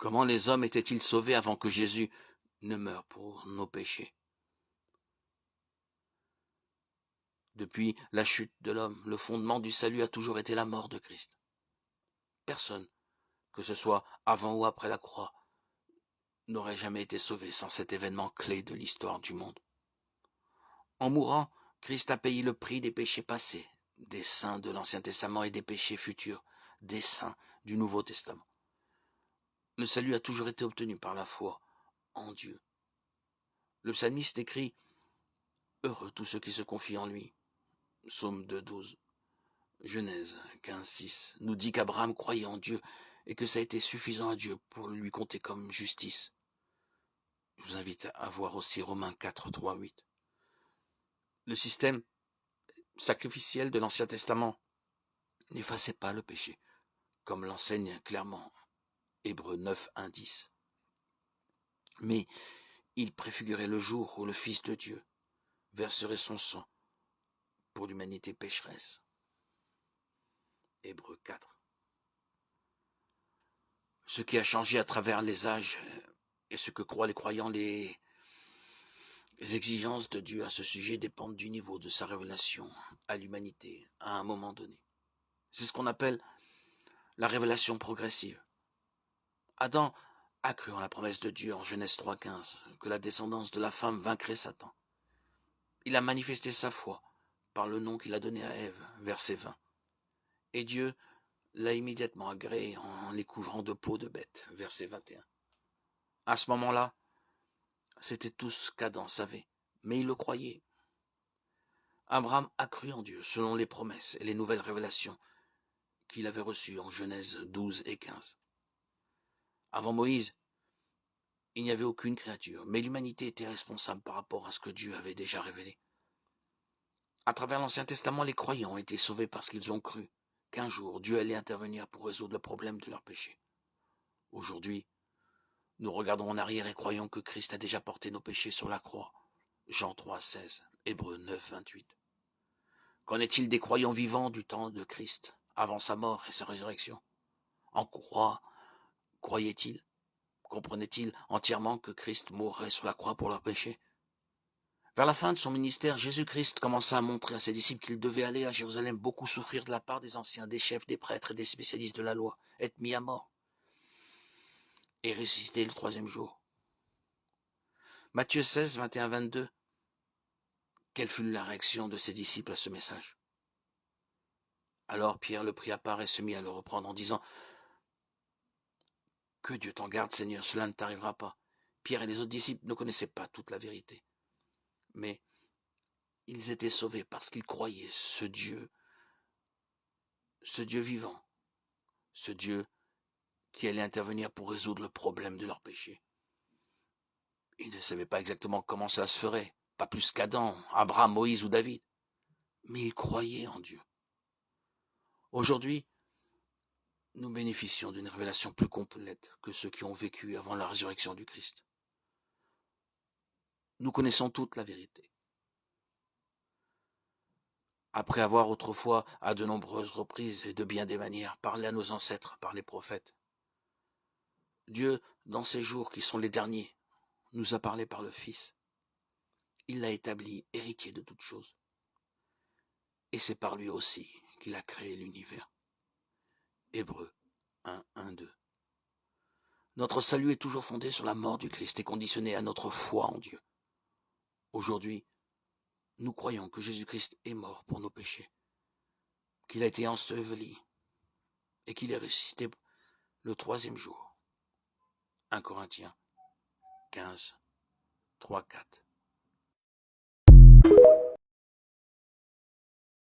Comment les hommes étaient-ils sauvés avant que Jésus ne meure pour nos péchés? Depuis la chute de l'homme, le fondement du salut a toujours été la mort de Christ. Personne, que ce soit avant ou après la croix, n'aurait jamais été sauvé sans cet événement clé de l'histoire du monde. En mourant, Christ a payé le prix des péchés passés, des saints de l'Ancien Testament et des péchés futurs, des saints du Nouveau Testament. Le salut a toujours été obtenu par la foi en Dieu. Le psalmiste écrit « Heureux tous ceux qui se confient en lui ». Psaume 2,12. Genèse 15,6 nous dit qu'Abraham croyait en Dieu et que ça a été suffisant à Dieu pour lui compter comme justice. Je vous invite à voir aussi Romains 4, 3, 8. Le système sacrificiel de l'Ancien Testament n'effaçait pas le péché, comme l'enseigne clairement Hébreux 9, 1, 10. Mais il préfigurait le jour où le Fils de Dieu verserait son sang pour l'humanité pécheresse. Hébreux 4. Ce qui a changé à travers les âges et ce que croient les croyants, les exigences de Dieu à ce sujet dépendent du niveau de sa révélation à l'humanité à un moment donné. C'est ce qu'on appelle la révélation progressive. Adam a cru en la promesse de Dieu en Genèse 3,15 que la descendance de la femme vaincrait Satan. Il a manifesté sa foi par le nom qu'il a donné à Ève, verset 20. Et Dieu l'a immédiatement agréé en les couvrant de peau de bête, verset 21. À ce moment-là, c'était tout ce qu'Adam savait, mais il le croyait. Abraham a cru en Dieu selon les promesses et les nouvelles révélations qu'il avait reçues en Genèse 12 et 15. Avant Moïse, il n'y avait aucune créature, mais l'humanité était responsable par rapport à ce que Dieu avait déjà révélé. À travers l'Ancien Testament, les croyants ont été sauvés parce qu'ils ont cru qu'un jour Dieu allait intervenir pour résoudre le problème de leur péché. Aujourd'hui, nous regardons en arrière et croyons que Christ a déjà porté nos péchés sur la croix. Jean 3, 16, Hébreux 9, 28. Qu'en est-il des croyants vivants du temps de Christ, avant sa mort et sa résurrection? En quoi croyaient-ils? Comprenaient-ils entièrement que Christ mourrait sur la croix pour leurs péchés? Vers la fin de son ministère, Jésus-Christ commença à montrer à ses disciples qu'il devait aller à Jérusalem beaucoup souffrir de la part des anciens, des chefs, des prêtres et des spécialistes de la loi, être mis à mort et ressusciter le troisième jour. Matthieu 16, 21, 22. Quelle fut la réaction de ses disciples à ce message? Alors Pierre le prit à part et se mit à le reprendre en disant « Que Dieu t'en garde, Seigneur, cela ne t'arrivera pas. » Pierre et les autres disciples ne connaissaient pas toute la vérité, mais ils étaient sauvés parce qu'ils croyaient ce Dieu vivant, ce Dieu qui allait intervenir pour résoudre le problème de leur péché. Ils ne savaient pas exactement comment cela se ferait, pas plus qu'Adam, Abraham, Moïse ou David, mais ils croyaient en Dieu. Aujourd'hui, nous bénéficions d'une révélation plus complète que ceux qui ont vécu avant la résurrection du Christ. Nous connaissons toute la vérité. Après avoir autrefois, à de nombreuses reprises et de bien des manières, parlé à nos ancêtres par les prophètes, Dieu, dans ces jours qui sont les derniers, nous a parlé par le Fils. Il l'a établi héritier de toutes choses. Et c'est par lui aussi qu'il a créé l'univers. Hébreux 1, 1, 2. Notre salut est toujours fondé sur la mort du Christ et conditionné à notre foi en Dieu. Aujourd'hui, nous croyons que Jésus-Christ est mort pour nos péchés, qu'il a été enseveli et qu'il est ressuscité le troisième jour. 1 Corinthiens 15, 3, 4.